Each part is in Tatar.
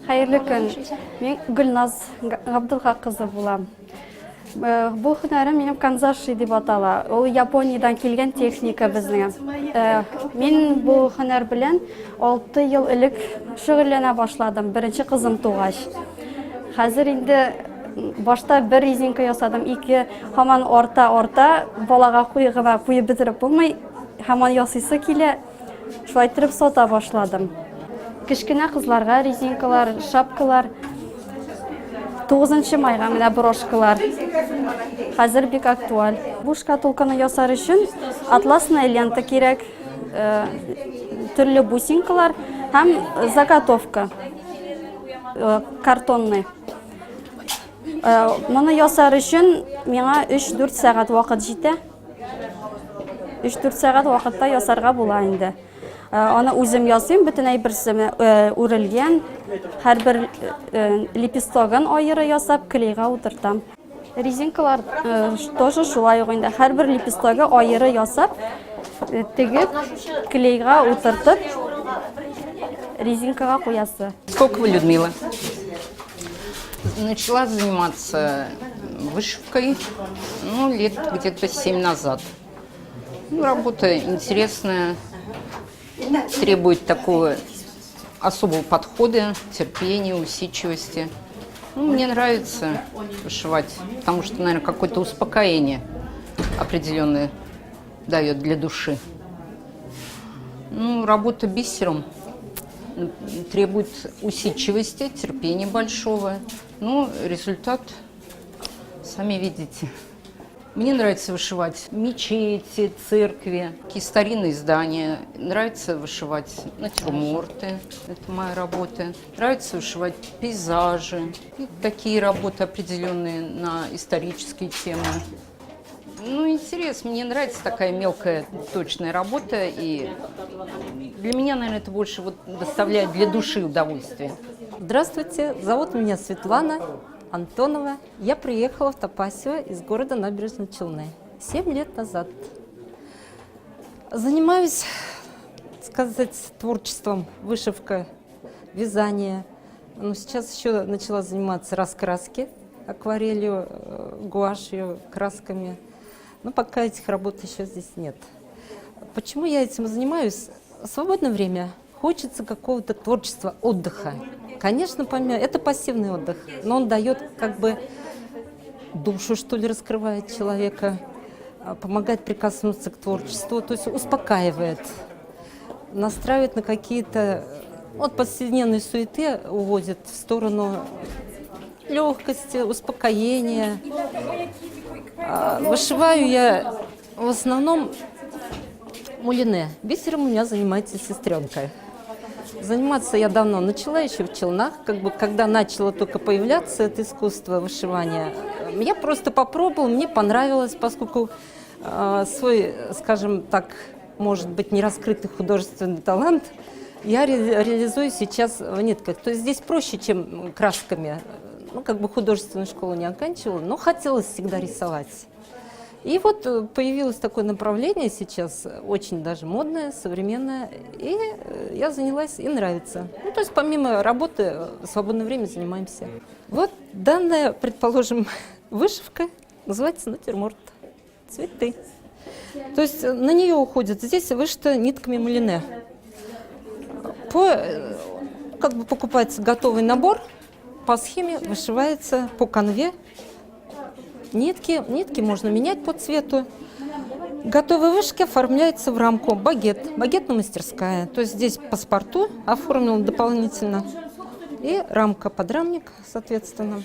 Hayırlı gün. Мен Гүлназ Габдулхакызы булам. Бұл һөнәрем минем канзаши дип атала. Ул Япониядән килгән техника безнең. Мин бу һөнәр белән 6 ел элек шөгыльләнә башладым, беренче кызым тугач. Хәзер инде башта бер резинка ясадым, 2 һаман орта балага куеп бетереп булмый, һаман ясыйсы килә. Шулай итеп сата башладым. Кечкенә кызларга резинкалар, шапкалар, 9 майга менә брошкалар. Хәзер бик актуаль. Бу шкатулканы ясар өчен атласная лента кирәк, төрле бусинкалар һәм заготовка картонный. Моны ясар өчен миңа 3-4 сәгать вакыт җитә. 3-4 сәгать вакытта ясарга була инде. Аны үзем ясыйм, бөтен әйберсе үрелгән, һәрбер лепестогын аеры ясап клейга утыртам. Резинкалар тоже шулай ук инде, һәрбер лепестогы аеры ясап, тегеп клейга утыртып резинкага куясы. Сколько вы, Людмила? Начала заниматься вышивкой, лет где-то 7 назад. Работа интересная, требует такого особого подхода, терпения, усидчивости. Мне нравится вышивать, потому что, наверное, какое-то успокоение определенное дает для души. Работа бисером требует усидчивости, терпения большого. Результат сами видите. Мне нравится вышивать мечети, церкви, такие старинные здания. Нравится вышивать натюрморты, это моя работа. Нравится вышивать пейзажи, и такие работы определенные на исторические темы. Интересно, мне нравится такая мелкая, точная работа, и для меня, наверное, это больше доставляет для души удовольствие. Здравствуйте, зовут меня Светлана Антонова. Я приехала в Топасево из города Набережные Челны 7 лет назад. Занимаюсь, творчеством, вышивка, вязание. Сейчас еще начала заниматься раскраски, акварелью, гуашью, красками. Но пока этих работ еще здесь нет. Почему я этим занимаюсь? В свободное время хочется какого-то творчества, отдыха. Конечно, это пассивный отдых, но он дает душу, что ли, раскрывает человека, помогает прикоснуться к творчеству, то есть успокаивает, настраивает на какие-то от повседневной суеты, уводит в сторону легкости, успокоения. Вышиваю я в основном мулине. Бисером у меня занимается сестренка. Заниматься я давно начала, еще в Челнах, когда начало только появляться это искусство вышивания. Я просто попробовала, мне понравилось, поскольку свой, скажем так, может быть, нераскрытый художественный талант я реализую сейчас в нитках. То есть здесь проще, чем красками. Художественную школу не оканчивала, но хотелось всегда рисовать. И появилось такое направление сейчас, очень даже модное, современное, и я занялась, и нравится. То есть помимо работы, в свободное время занимаемся. Данная, предположим, вышивка называется натюрморт, цветы. То есть на нее уходит, здесь вышито нитками мулине. Покупается готовый набор, по схеме вышивается по канве. Нитки можно менять по цвету. Готовые вышивки оформляются в рамку багетная мастерская. То есть здесь паспорту оформлено дополнительно. и рамка, подрамник, соответственно.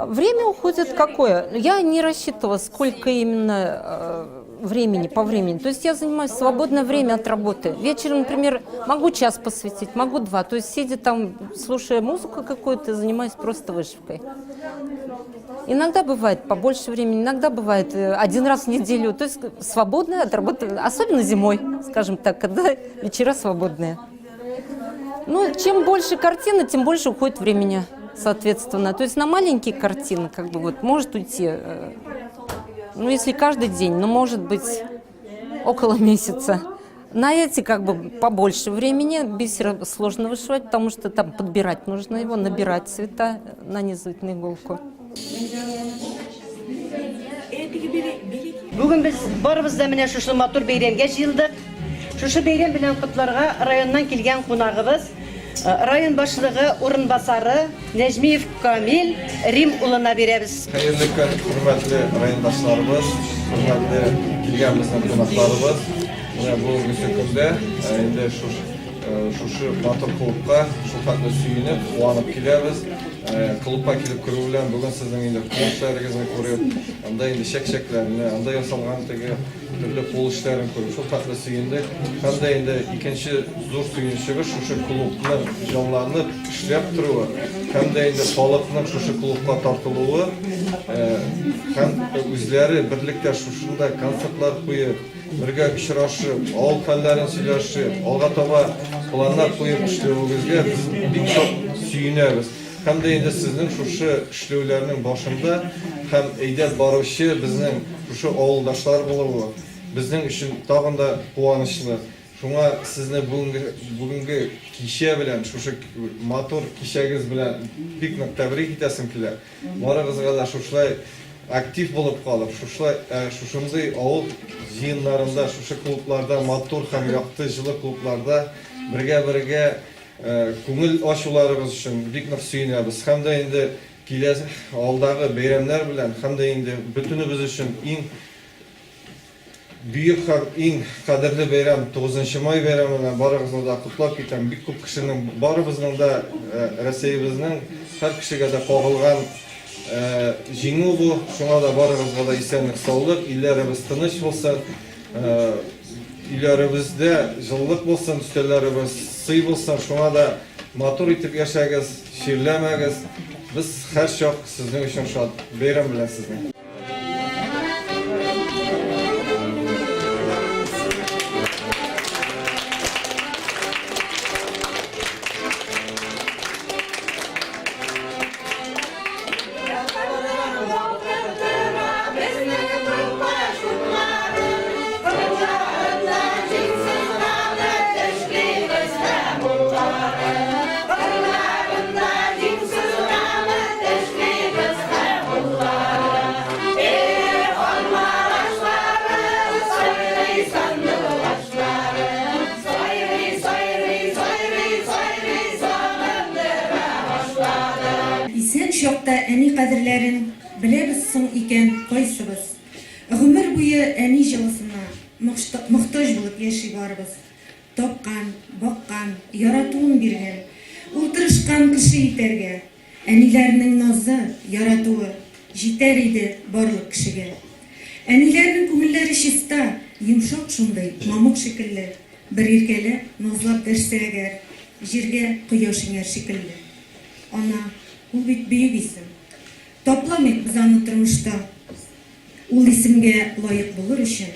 Время уходит какое? Я не рассчитывала, сколько именно времени, по времени. То есть я занимаюсь в свободное время от работы. Вечером, например, могу час посвятить, могу 2. То есть сидя там, слушая музыку какую-то, занимаюсь просто вышивкой. Иногда бывает побольше времени, иногда бывает 1 раз в неделю. То есть свободное от работы, особенно зимой, скажем так, когда вечера свободные. Ну, чем больше картины, тем больше уходит времени, соответственно. То есть на маленькие картины как бы вот может уйти, ну, если каждый день, ну, может быть, около месяца. На эти как бы побольше времени. Бисер сложно вышивать, потому что там подбирать нужно его, набирать цвета, нанизывать на иголку. Бүгін біз барыбыз да менә шушы матур бәйрәмгә җыелдык. Шушы бәйрәм белән котларга районнан килгән кунагыбыз, район башлыгы урынбасары Нәҗмиев Камил Рим улына бирәбез. Хәерле көн, хөрмәтле райондашларыбыз, хөрмәтле килгән безнең кунакларыбыз. Менә бүгенге көндә инде шушы матур клубка шулкатлы сөйенеп, куанып киләбез. Клубка килеп керү белән бүген сезнең инде кулышларыгызны күреп, анда инде чәк-чәкләрне, анда ясалган теге төрле кул эшләрен күреп, шулкатлы сөендек. Һәм дә инде икенче зур сөенчегез шушы клубның җанланып эшләп торуы, һәм дә инде халыкның шушы клубка тартылуы, һәм үзләре берлектә шушында концертлар куеп, бергә очрашып, авыл хәлләрен сөйләшеп, алга таба планнар куеп эшләвегезгә без бик сөенәбез. Һәм дә инде сезнең шушы эшләүләрнең башында һәм әйдәп баручы безнең шушы авылдашлар булуы безнең өчен тагын да куанычлы. Шуңа сезне бүгенге кичә белән, шушы матур кичәгез белән бик нык тәбрик итәсем килә. Барыгызга да шушлай актив булып калып, шушындый авыл җыеннарында, шушы клубларда, матур һәм якты җылы клубларда бергә күңел ачуларыбыз өчен бик нык сөенәбез. Һәм дә инде киләсе алдагы бәйрәмнәр белән, һәм дә инде бөтенебез өчен иң бөек һәм иң кадерле бәйрәм 9 май бәйрәменә барыгызны да котлап китәм. Бик күп кешенең, барыбызның да Россиябезнең һәр кешегә дә кагылган җиңү бу. Шуңа да барыгызга да исәнлек, саулык, илләребез тыныч булсын. Үйләребездә җылылык булсын, өстәлләребез сый булсын. Шуңа да матур итеп яшәгез, ширләмәгез. Без һәр чак сезнең өчен шат. Бәйрәм белән сезне. Шокта әни кадерләрен беләбез соң икән кайсыбыз. Гомер буе әни җылысына мохтаҗ булып яши барыбыз. Тапкан, баккан, яратуын биргән, ултырышкан кеше итәргә. Әниләрнең назы, яратуы җитәр иде барлык кешегә. Әниләрнең күңелләре чиста, йомшак шундый, мамык шикелле. Бер иркәле назлап дәрсә әгәр, җиргә кояш иңәр шикелле. Ана ул бит бөек исем. Тапламыйк без аны тормышта. Ул исемгә лаек булыр өчен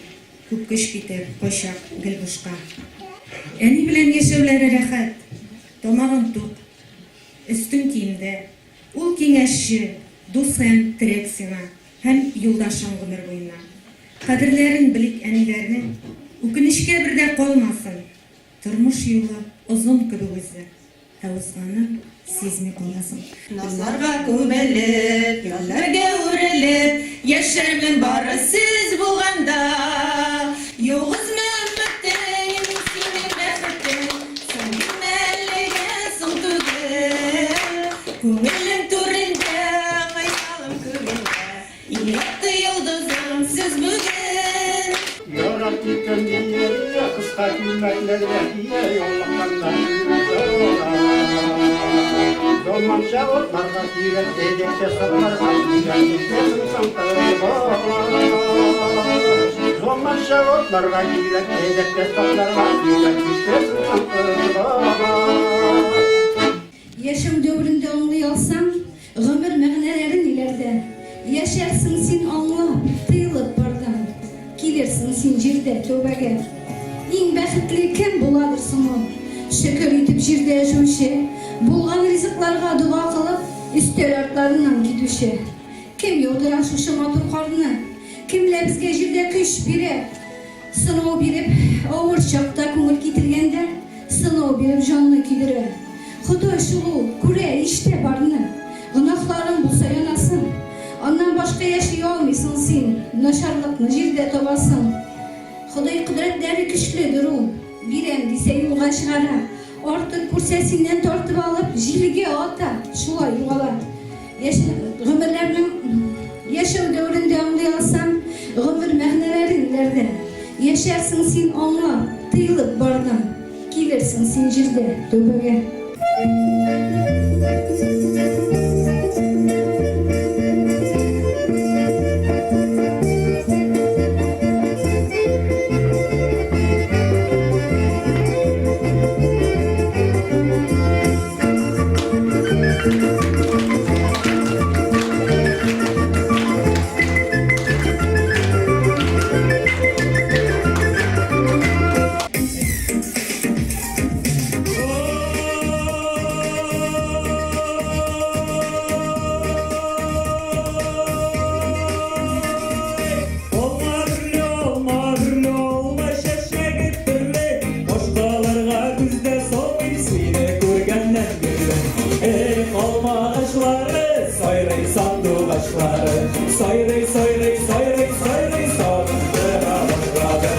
күп көч китер качак гел бушка. Әни белән яшәүләре рәхәт, тамагын тук, өстен киемдә. Ул киңәшче, дус һәм терәк сиңа, һәм юлдашың гомер буена. Кадерләрен белик әниләрнең, үкенечкә бердә калмасын. Тормыш юлы озын кебек үзе. Узганын сизми каласың. Назларга күмелеп, ялларга үрелеп, яшәрмен бары сез булганда. Югызмы өммәттең, сине бәхеттең, син мәлләгә соң түгел. Күңелем түрендә, кайсалым күгендә, якты йолдызым сез бүген. Ярап киткән дөнья, кыска күлмәкләргә, йолламаннан Орманша отларга килеп, эдекте сапларга килеп, Романша отларга килеп, эдекте сапларга килеп, Yaşam dövründe anlıyorsan, ömür məğnələrin ilərdə. Yaşarsın sen anla, tıyılıp bardan. Gelirsin sen jirdə tövbəgə. En bəxtli kim buladırsın o? Şükür etip jirdə yaşamışı. Bulğan riziklarga dua kılıp, üstör artlarından gidüşü. Kim yolduran şuşu matur karnı? Kimle bizge jirdə küş biri? Sınavı bilip, ağır çapta kumur getirgende, sınavı bilip canlı kidiri. Xudoy şulu, kure işte barını. Günahların bulsa yanasın. Ondan başka yaşıyor olmaysın sen. Naşarlıkını jirde tobasın. Xudoy kudretleri güçlüdür o. Birem dese yolga çıkara. Artık kursesinden tortup alıp jilge ata. Şulay yola. Ömürlerinin yaşam dövründe anlayasan, ömür məğnələrin ilərdə. Yaşarsın sen anla, tıyılıp bardan. Gelirsin sen jirde tövbəgə. Sayray sayray sayray sayray sandıra başladı.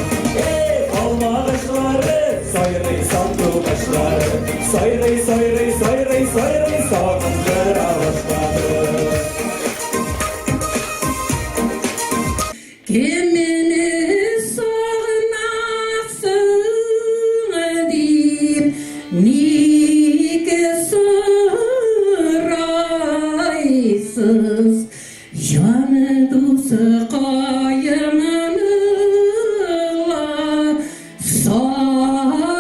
Alma ağaçları sayray sandı başları. Sayray sayray sayray sayray sandıra başladı. Kimini sağmasın deyip nike sıraysız Yanı dusu kayımınla sağınam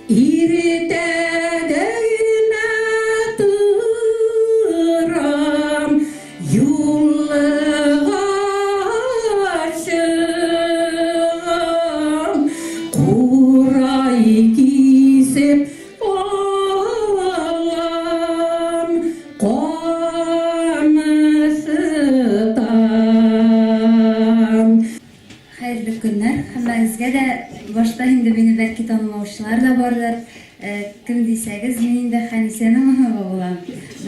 İride değine tıram yolluğa çıkam Kuray kisip Hayırlı günler. Hammangizga da boshqa endi meni belki tanımamışlar da barlar. Kim deyseniz men endi Hanise'nin bo'laman.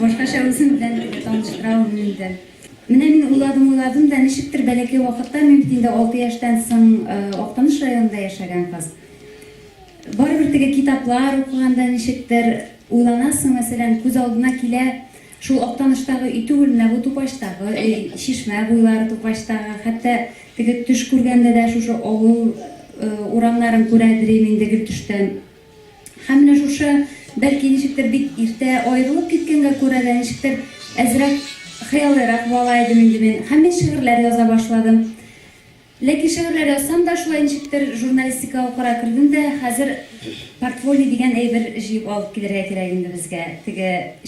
Boshqacha o'zim bilan tanishtiraman endi. Mana men o'yladim da nechikdir balaki vaqtda men endi 6 yoshdan so'ng Oqtanish rayonida yashagan qiz. Baribir kitaplar o'qiganda nechikdir o'ylanasың, masalan, ko'z oldina kela shu Oqtanishdagi Itugul bu To'pashdagi Shishma bo'ylari To'pashdagi hatto tush ko'rganda shu ovul o'ramlarini ko'radirman endi tushdan. Hamma shu balki nechikdir erta ayrilib ketganga ko'ra nechikdir azroq xayolliroq bo'laydim endi men. Hamma she'rlar yoza boshladim. Lekin she'rlar yozsam da shulay nechikdir jurnalistika o'qira kirdimda hozir portfolio degan bir jiyib olib kelirga kerak endi bizga.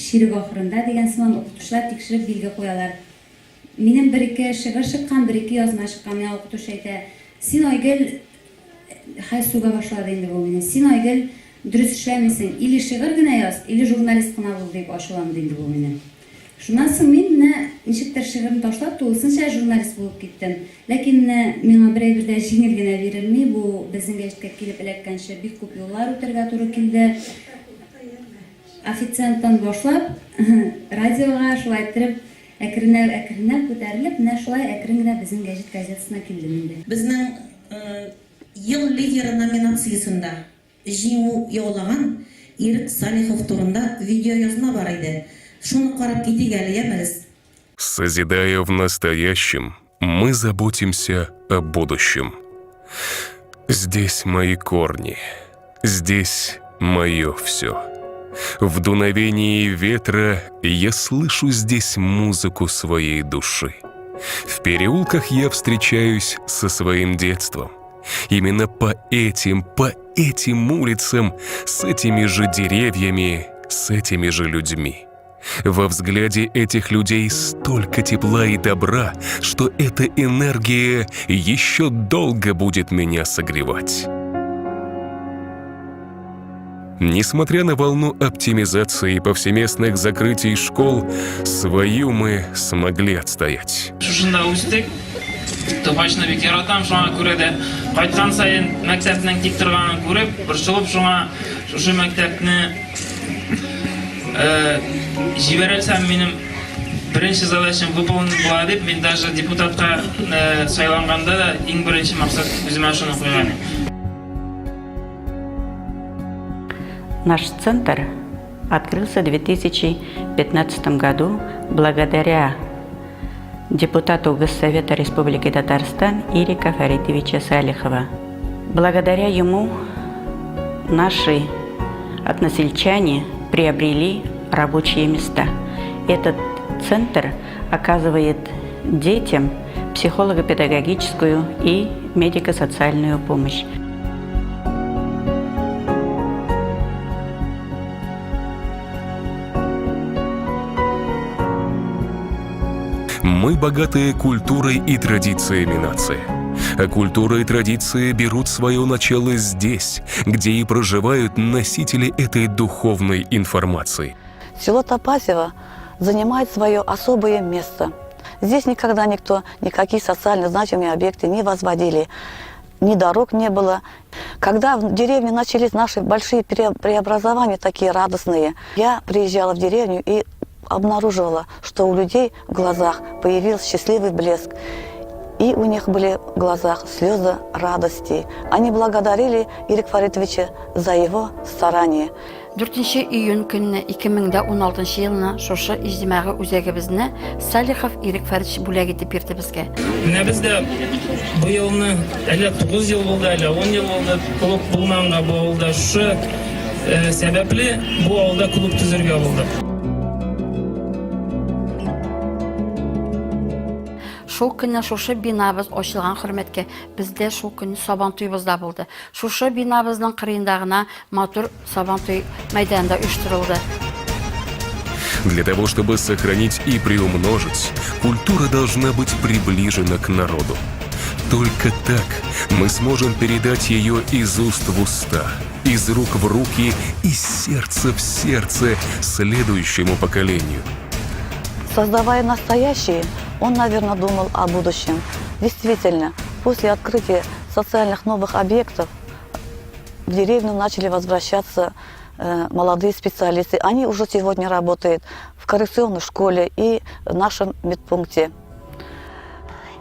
She'rig oxirinda degan simon o'qituvchilar tekshirib belgi qo'yalar. Mening bir-ikki she'r chiqqan, bir-ikki yozma chiqqan. Men o'qituvchi aytadi, "Sen Oygul haysuga boshladi endi bu meni. Sen Oygul durust ishlamaysan, ili she'rgina yoz, ili jurnalistgina bo'l" deb oshilandi endi bu meni. Shundan so'ng men nechikdir she'rimni tashlab, to'g'risincha jurnalist bo'lib ketdim. Lekin menga birda yengilgina berilmay, bu bizning gazetaga kelib ilakkancha bek ko'p yo'llar o'tirga to'g'ri keldi. Ofitsiantdan boshlab radioga shulay aytirib, akrinab ko'tarilib, shulay akringina bizning gazetasına keldim endi. Bizning yıl lideri nominatsiyasida жеңу яулаган Ирик Салихов турында видео язма бар иде. Шуны карап китик әле, ямагыз. Созидая в настоящем, мы заботимся о будущем. Здесь мои корни. Здесь мое все. В дуновении ветра я слышу здесь музыку своей души. В переулках я встречаюсь со своим детством. Именно по этим улицам, с этими же деревьями, с этими же людьми. Во взгляде этих людей столько тепла и добра, что эта энергия еще долго будет меня согревать. Несмотря на волну оптимизации и повсеместных закрытий школ, свою мы смогли отстоять. Топачны бик яратам, шуңа күрә дә кайткан сайын мәктәпнең тик торганын күреп, борчылып шуңа шушы мәктәпне җибәрәлсәм минем беренче задачам выполнить була дип, мин даже депутатка сайланганда да иң беренче максат үземә шуны куйган. Наш центр открылся в 2015 году благодаря депутату Госсовета Республики Татарстан Ирика Фаритовича Салихова. Благодаря ему наши односельчане приобрели рабочие места. Этот центр оказывает детям психолого-педагогическую и медико-социальную помощь. Мы богатые культурой и традициями нации. А культура и традиции берут свое начало здесь, где и проживают носители этой духовной информации. Село Топазево занимает свое особое место. Здесь никогда никто никакие социально значимые объекты не возводили, ни дорог не было. Когда в деревне начались наши большие преобразования, такие радостные, я приезжала в деревню и обнаруживала, что у людей в глазах появился счастливый блеск. И у них были в глазах слезы радости. Они благодарили Ирика Фаритовича за его старание. 4 июнь көнне 2016 елны шушы иҗтимагый үзәгебезне Салихов Ирик Фаритович бүләк итеп бирде безгә. Менә бездә бу елны әле 9 ел булды, әле 10 ел булды клуб булмаганга бу авылда. Шушы сәбәпле бу авылда клуб төзергә булды. Шул көнне шушы бинабыз ачылган хөрмәткә бездә шул көнне сабантуйбыз да булды. Шушы бинабызның кырыенда гына матур сабантуй мәйданында оештырылды. Для того, чтобы сохранить и приумножить, культура должна быть приближена к народу. Только так мы сможем передать ее из уст в уста, из рук в руки, из сердца в сердце следующему поколению. Создавая настоящее, он, наверное, думал о будущем. Действительно, после открытия социальных новых объектов в деревню начали возвращаться молодые специалисты. Они уже сегодня работают в коррекционной школе и в нашем медпункте.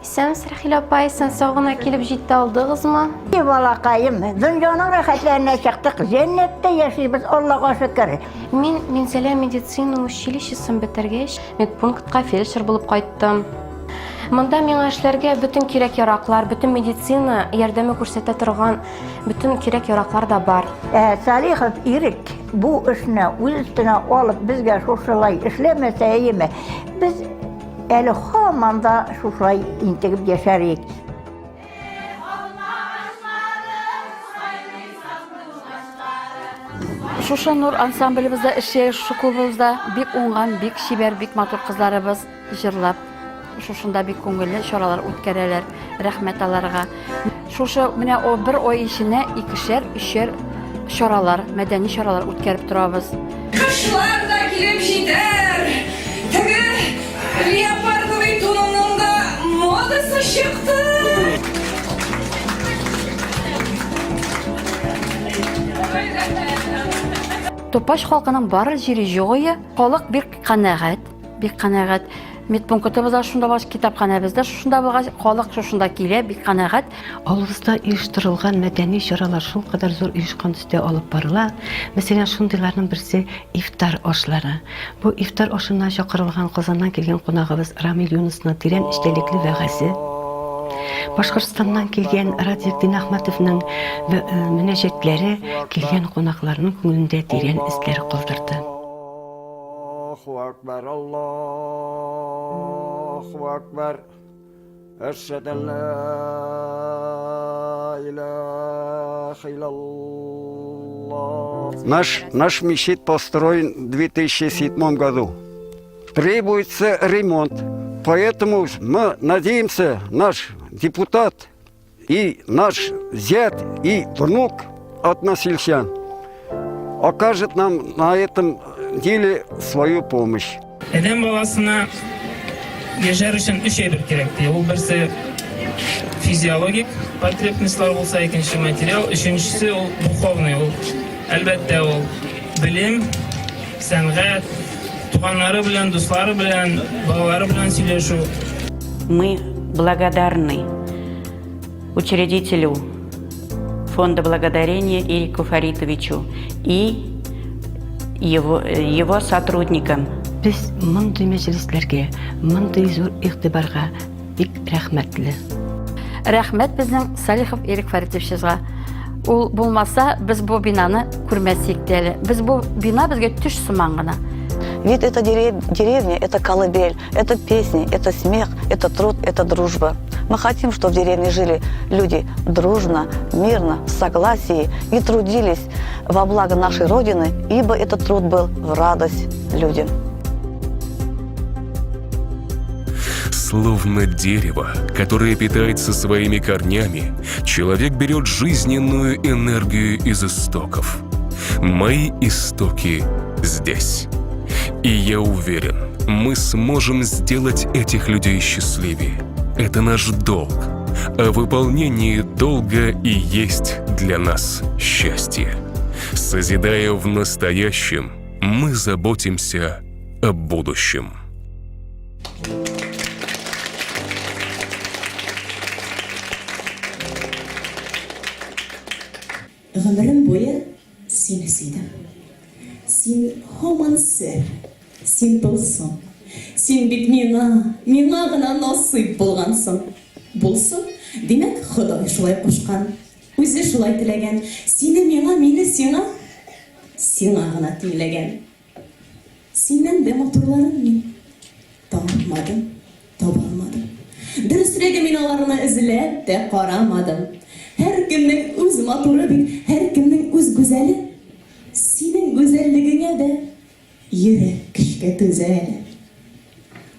Sen Sırxil apay, sen sağına kelip җитте алдыгызмы? Балакайым, дөньяның рәхәтләренә чыктык, җәннәттә яшибез, Аллаһка шөкер. Мин Сәләм медицина училищесын бетергәч, медпунктка фельдшер булып кайттым. Монда миңа эшләргә бөтен кирәк-яраклар, бөтен медицина ярдәме күрсәтә торган бөтен кирәк-яраклар да бар. Салихов Ирик бу эшне үз өстенә алып безгә шушылай эшләмәсә яме, без әле һаман да шушылай интегеп яшәрик. Шушы Нур ансамблебездә эшләр, шушы клубыбызда бик уңган, бик шибәр, бик матур кызларыбыз җырлап, шушында бик күңелле чаралар үткәрәләр. Рәхмәт аларга. Шушы менә о бер ай иченә 2-3 чаралар, мәдәни чаралар үткәреп торабыз. Кышлар да килеп җитәр. Теге леопардовый тунының да модасы чыкты. Топаш халкының бары җире җыгыя, халык бик канәгать. Медпунктыбызда шунда баш китапханәбездә шунда булгач, халык шушында килә, бик канәгать. Авылыбызда оештырылган мәдәни чаралар шул кадәр зур оешкан төстә алып барыла. Мәсәлән, шундыйларның берсе ифтар ашлары. Бу ифтар ашына чакырылган Казаннан килгән кунагыбыз Рамил Юнусның тирән эчтәлекле вәгазы. Башкортстаннан килгән Радикдин Ахматовның мөнәҗәтләре килгән кунакларның күңелендә тирән эзләр калдырды. Allahu Akbar, Allahu Akbar. Эшһәдү ан ла илаха илляллах. Наш мечеть построен в 2007 году. Требуется ремонт. Поэтому мы надеемся, наш депутат и наш зять и внук односельчан окажет нам на этом деле свою помощь. Адам баласына яшар өчен үч әйбер кирәк. Ул берсе физиологик потребностьлар булса, икенче материал, өченчесе ул духовный. Ул әлбәттә ул билим, сәнгать, туганнары белән, дуслары белән, балалары белән сөйләшү. Мы благодарны учредителю фонда благодарения Ирику Фаритовичу и его сотрудникам. Без мондый мәҗлесләргә, мондый зур игътибарга бик рәхмәтле. Рәхмәт безнең Салихов Ирик Фаритовичга. Ул булмаса, без бу бинаны күрмәсек тә әле. Без бу бина безгә төш сыман гына. Ведь это деревня, это колыбель, это песни, это смех, это труд, это дружба. Мы хотим, чтобы в деревне жили люди дружно, мирно, в согласии и трудились во благо нашей Родины, ибо этот труд был в радость людям. Словно дерево, которое питается своими корнями, человек берет жизненную энергию из истоков. Мои истоки здесь. И я уверен, мы сможем сделать этих людей счастливее. Это наш долг. А выполнение долга и есть для нас счастье. Созидая в настоящем, мы заботимся о будущем. Гомерем буе сине сөйдем. Син һаман сер, син тылсың. Син бит миңа гына насыйп булгансың. Булсын, димәк, Ходай шулай кушкан. Үзе шулай теләгән. Сине миңа, мине сиңа гына теләгән. Синнән дә матурларын мин табмадым, табалмадым. Дөресрәге мин аларны эзләп тә карамадым. Һәр кемнең үз матуры бит, һәр кемнең үз гүзәле. Синең гүзәллегеңә дә йөрәк кешкә түзәле.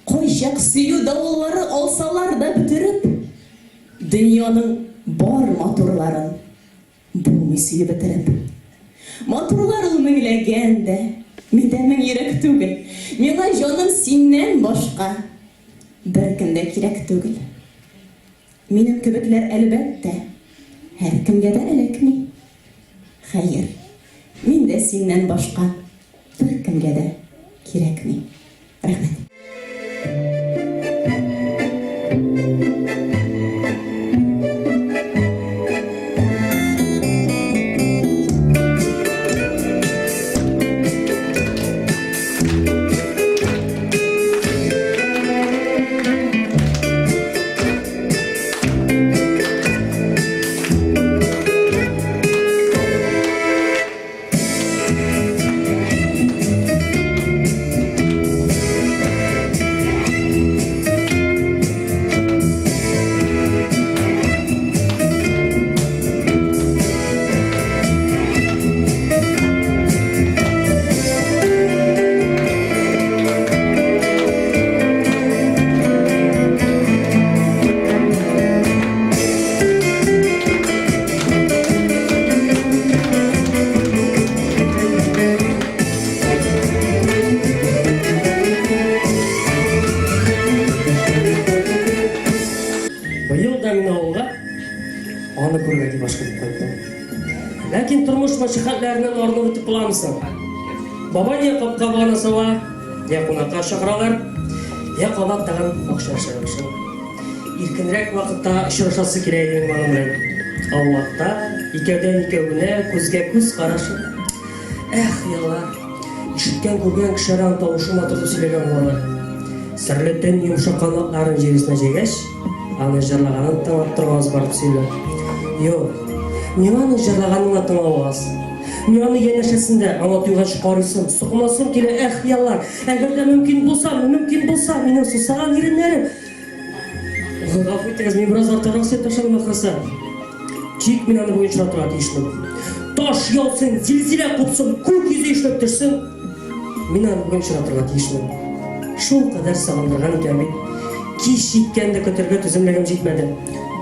Кайчак сөю давыллары алсалар да бетереп, дөньяның бар матурларын булмый сөю бетереп. Матурлар ул меңләгән дә, миндә мең йөрәк түгел. Миңа җаным синнән башка бер кем дә кирәк түгел. Минем кебекләр әлбәттә һәр кемгә дә эләкми. Хәер, мин дә синнән башка бер кемгә дә кирәкми. Рәхмәт. Ләкин тормыш мәшәкатьләреннән арынып үтеп буламысың. Бабай я капка баганасыга, я кунакка чакыралар, я кабат тагын акча шәрәшә. Иркенрәк вакытта очрашасы кирәк иде моның белән. Аллаһта икәүдән икәүгенә күзгә күз карашы. Эх, яллар. Ишеткән күргән кешеләрнең тавышы матур сөйләгән булалар. Серле төн йомшак канатларын җиресенә җәйгәч, аны жырлаганын тыңлап турганыбыз барып сөйлө. Yok, мен аны жырлаганын тыңлабыз. Мен аны янәшәсендә аңа туйгач карыйсым, сукмасым килә хыяллар. Әгәр дә мөмкин булса, минем сусаган иреннәрем. Гафу итегез, мен бераз артырак сөйләп ташладым ахрысы. Тик мен аны буенча тора тиешмен. Таш яусын, зилзилә купсын, күк йөзе эшләп торсын. Мен аны буенча торырга тиешмен. Шул кадәр сагындырган икән бит. Кич җиткәндә көтәргә түземлегем җитмәде.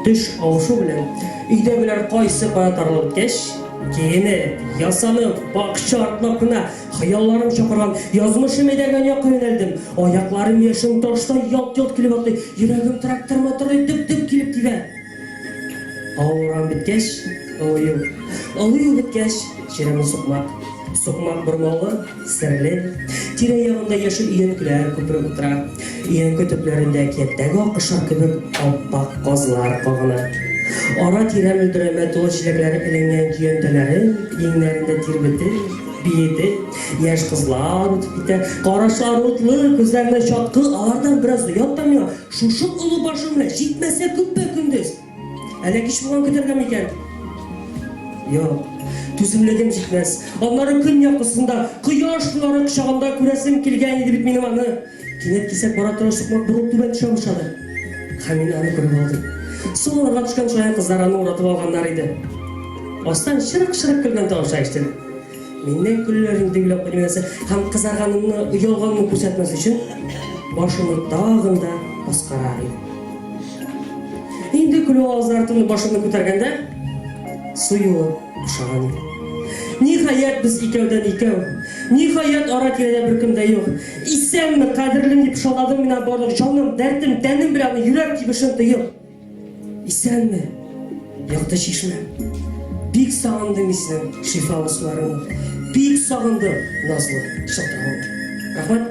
Төш авышу белән өйдәгеләр кайсы кая таралып кеш, киенеп, ясанып, бакча артлап кына хыялларым чакырган язмышым әйдәгән якка юнәлдем. Аякларым яшен ташта ялт-ялт килеп атлый, йөрәгем трактор моторы дөп-дөп килеп тибә. Авырам биткәч, олый биткәч, җиремне сукмак бормалы, серле, тирә-ягында яшел өянкеләр күпер утыра. Өянке төпләрендә киттәге аккошар кебек аппак казлар кагына. Ара-тирә мөлдерәмә тулы чиләкләре эленгән көянтәләре, иңнәрендә тирбете, биеде, яшь кызлар үтеп китә, карашлары утлы, күзләренә чаткы, алардан бераз оят та миңа. Шушы олы башым белән җитмәсә күпме көндез. Әле кич булган көтәргә микән? Юк, түземлегем җитмәс. Аннары көн якысында, кояш нуры кочагында күрәсем килгән иде бит минем аны. Кинәт кисәк бара торган сукмак бурып түбән төшә башлады. Һәм мин аны күреп алдым. Соларга төшкән шаян кызлар аны уратып алганнар иде. Астан шырык-шырык көлгән тавыш ишетелде. Миннән көлүләрен тегеләп куймаса, һәм кызарганымны, оялганымны күрсәтмәс өчен башымны тагын да баскарар иде. Инде көлү авызларын башымны күтәргәндә, суюлы бушаган иде. Ниһаять без икәүдән икәү. Ниһаять ара-тирәдә беркем дә юк. Исәнме, кадерлем дип шаладым мин барлык җаным, дәртем, тәнем белән йөрәк тибешен тыйып. Исәнме? Якты чишмә. Бик сагындым синең шифалы суларыңны. Бик сагындым назлы шылтыравыңны. Рәхмәт.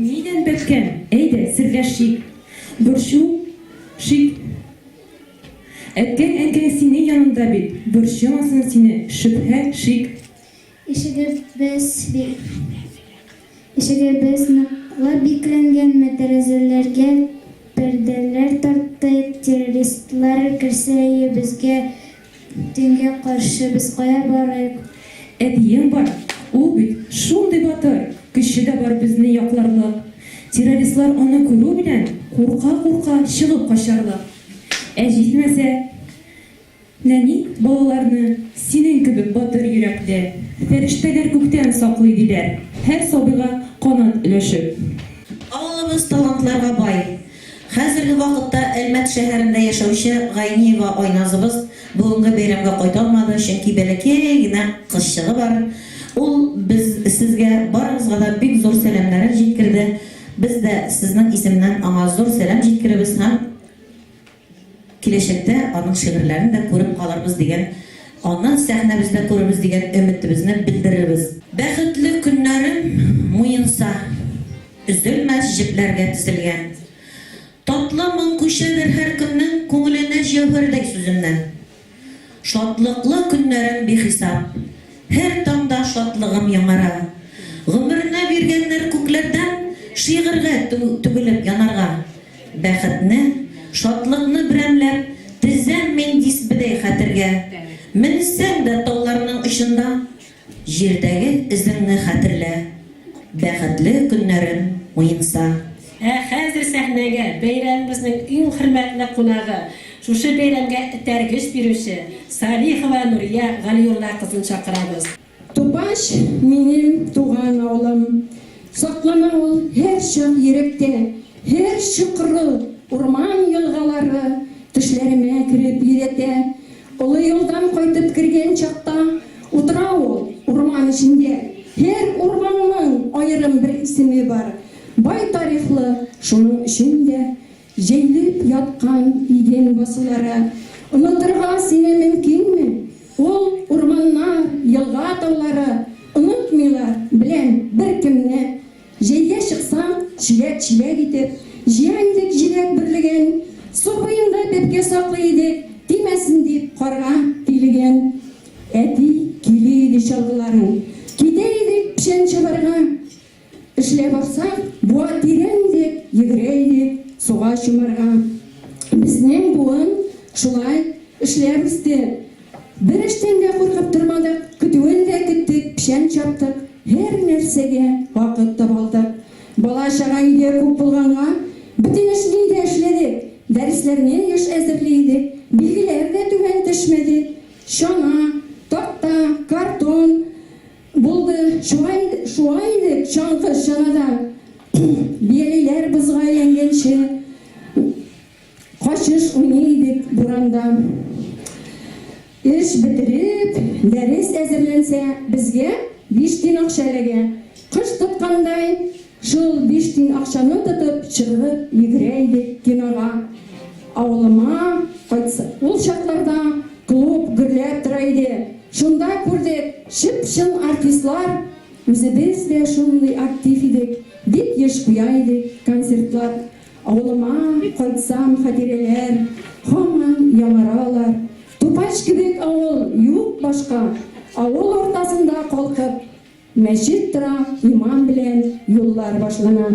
Нидән беткән? Әйдә, серләшик. Борчу, шик. Әткән синең янында бит. Борчымасын сине, шөбһә, шик. Ишегез без Ишегебез ныклы бикләнгән, тәрәзәләргә пәрдәләр тарттык, террористлар керсә өебезгә, төнгә каршы без кая барыйк? Әдием бар, ул бит шундый батыр, көче дә бар безне якларлык. Террористлар аны күрү белән курка-курка чыгып качарлык. Җитмәсә, нәни балаларны синең кебек батыр йөрәкле, фәрештәләр күктән саклый диләр, һәр сабыйга канат өләшеп. Авылыбыз талантларга бай. Хәзерге вакытта Әлмәт шәһәрендә яшәүче Гайниева Айназыбыз бүгенге бәйрәмгә кайта алмады, чөнки бәләкәй генә кызчыгы бар. Ул сезгә барыгызга да бик зур сәламнәрен җиткерде. Без дә сезнең исемнән аңа зур сәлам җиткерәбез һәм киләчәктә аның шигырьләрен дә күреп калырбыз дигән, аны сәхнәбездә күрербез дигән өметебезне белдерербез. Бәхетле көннәрем муенса, өзелмәс җепләргә тезелгән. Татлы моң күчәдер һәр көннең күңеленә җәүһәрдәй сүземнән. Шатлыклы көннәрем бихисап, һәр таңда шатлыгым яңара. Гомерне биргәннәр күкләрдән шигырьгә түгелеп янарга. Бәхетне, шатлыкны берәмләп тезәм мин дисбедәй хәтергә. Менсәң дә тауларның очында җирдәге эзеңне хәтерлә. Бәхетле көннәрем муенса. Хәзер сәхнәгә бәйрәмебезнең иң хөрмәтле кунагы, шушы бәйрәмгә тәргеш бирүче Салихова Нурия Галиулла кызын чакырабыз. Тупаш минем туган авылым, саклана ул һәр чак йөрәктә, һәр чокыры, урман елгалары төшләремә кирип йөрәтә. Олы юлдан кайтып кергән чакта утыра ул урман эчендә. Һәр урманның аерым бер исеме бар. Бай тарихлы, шуның эчендә җәйлеп яткан иген басулары. Онытырга сине мөмкинме? Ул урманнар, елга таулары онытмыйлар белән беркемне. Җәйгә чыксаң, чиләк итеп, җыяндык җиләк берлеген, су буенда бепкә саклый идек, тимәсен дип карга тилгән. Әти киле иде чалгыларын, китә идек пешән чабарга. Эшләп барсак, буа тирәндек, йөгерә идек суга чумарга. Безнең буын шулай эшләп үсте. Бер эштән дә куркып тормадык, көтүен дә көттек, пешән чаптык, һәр нәрсәгә вакыт таба алдык. Бала-чага өйдә күп булганга, бөтен эшне дә эшләдек, дәресләрне еш әзерли идек, билгеләр дә түбән төшмәде. Чана, такта, картон булды, шулай идек чаңгы чанада. Биялиләр бызга әйләнгәнче, качыш уйный идек буранда. Эш бетереп, дәрес әзерләнсә, безгә 5 тин акча эләгә. Кыш тоткандай, шул 5 тин акчаны тотып, чыгып йөгерә идек кинога. Авылыма кайтса, ул чакларда клуб гөрләп тора иде. Шунда күрдек, шып-шын артистлар, үзебез дә шундый актив идек, бик еш куя идек концертлар. Авылыма кайтсам хатирәләр, һаман яңаралар. Тупач кебек авыл юк башка, авыл ортасында калкып, мәчет тора, иман белән юллар башлана.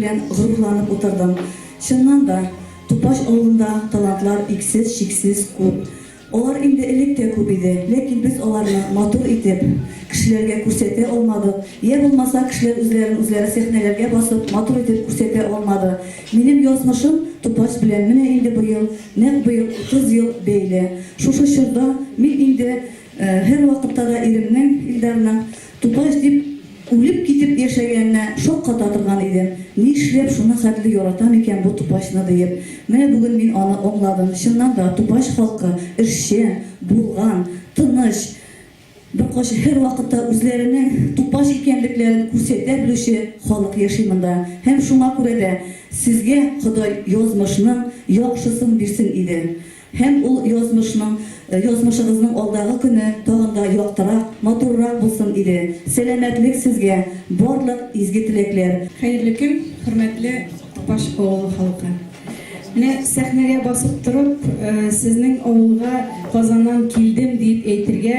белән горурланып утырдым. Чыннан да, Тупаш авылында талантлар иксез, шиксез күп. Алар инде элек тә күп иде, ләкин без аларны матур итеп кешеләргә күрсәтә алмадык. Я булмаса, кешеләр үзләре сәхнәләргә басып, матур итеп күрсәтә алмады. Минем язмышым Тупаш белән менә инде быел, нәкъ быел 30 ел бәйле. Шушы чорда мин инде һәр вакытта да иремнең, Илдарның Тупаш дип үлеп китеп яшәгәненә шакката торган идем. Ни эшләп шуны хәтле яратам икән бу Тупашны диеп. Менә бүген мин аны аңладым. Чыннан да Тупаш халкы эшчән, булган, тыныч, беркайчы һәр вакытта үзләренең Тупаш икәнлекләрен күрсәтә белүче халык яши монда. Һәм шуңа күрә дә сезгә Ходай язмышның яхшысын бирсен иде. Һәм ул язмышыгызның алдагы көне тагын да яктырак, матуррак булсын иде. Сәламәтлек сезгә, барлык изге теләкләр. Хәерле көн, хөрмәтле Тупаш авылы халкы. Менә сәхнәгә басып торып, сезнең авылга Казаннан килдем дип әйтергә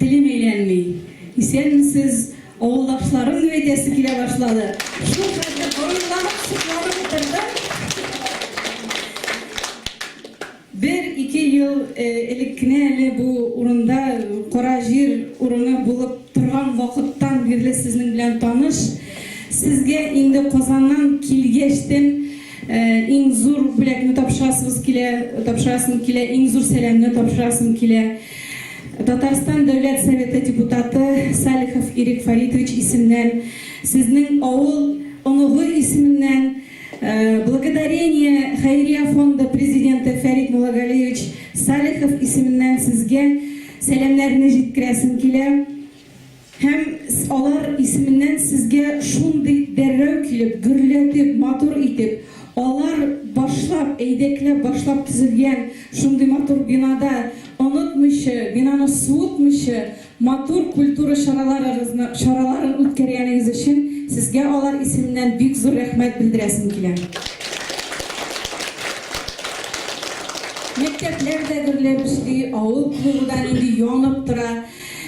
телем әйләнми. Исәнмесез, авылдашларым дип әйтәсе килә башлады. Шул хәтле горурланып, сокланып утырдым. 1-2 ел элеккенә әле бу урында кара җир урыны булып торган вакыттан бирле сезнең белән таныш. Сезгә инде Казаннан килгәчтен иң зур бүләкне тапшырасым килә, иң зур сәламне тапшырасым килә. Татарстан Дәүләт Советы депутаты Салихов Ирек Фаритович исеменнән, сезнең авыл оныгы исеменнән, благодарение Хайрия фонда президенты Фәрит Муллагалиевич Салихов исеменнән сезгә сәламнәрне җиткерәсем килә. Һәм алар исеменнән сезгә шундый дәррәү килеп, гөрләтеп, матур итеп, алар башлап, әйдәкләп башлап төзелгән шундый матур бинада онытмыйчы, бинаны суытмыйчы, матур культура чараларын үткәргәнегез өчен сезгә алар исеменнән бик зур рәхмәт белдерәсем килә. Мәктәпләр дә гөрләп эшли, авыл клубыдан инде янып тора,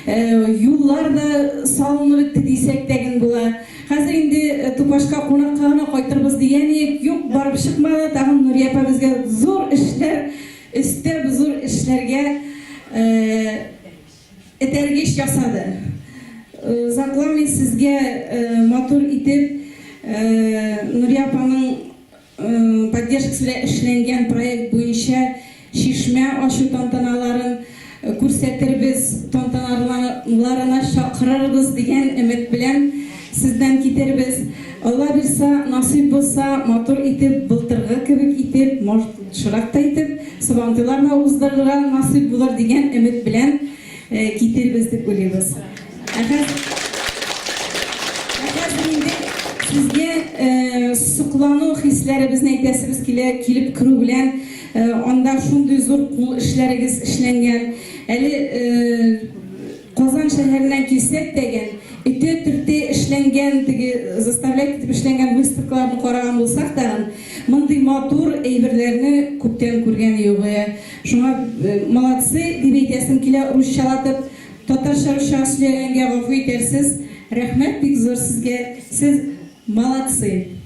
юллар да салынып бетте дисәк тәген була. Хәзер инде Тупашка кунакка гына кайтырбыз дигән юк, барып чыкмады. Тагын Нурия апа безгә зур эшләр, өстә зур эшләргә этәргеч ясады. Заклам сезгә матур итеп Нурия апаның поддержкасы белән эшләнгән проект буенча шишмә ачу тантаналарын күрсәтербез, тантаналарына чакырырбыз дигән өмет белән сездән китербез. Алла бирсә, насыйп булса, матур итеп, былтыргы кебек итеп, шырак та итеп, сабантыйларны уздырырга насыйп булыр дигән өмет белән китербез дип уйлыйбыз. Хәзер инде сезгә соклану хисләребезне әйтәсебез килә, килеп керү белән анда шундый зур кул эшләрегез эшләнгән. Әле Казан шәһәреннән килсәк тәген, ите-төрте эшләнгән, заставлять итеп эшләнгән выставкаларны караган булсак тагын, мондый матур әйберләрне күптән күргән юк. Шуңа молодцы дип әйтәсем килә, русчалатып, татарча сөйләгәнгә гафу итәрсез. Рәхмәт бик зур сезгә. Сез молодцы.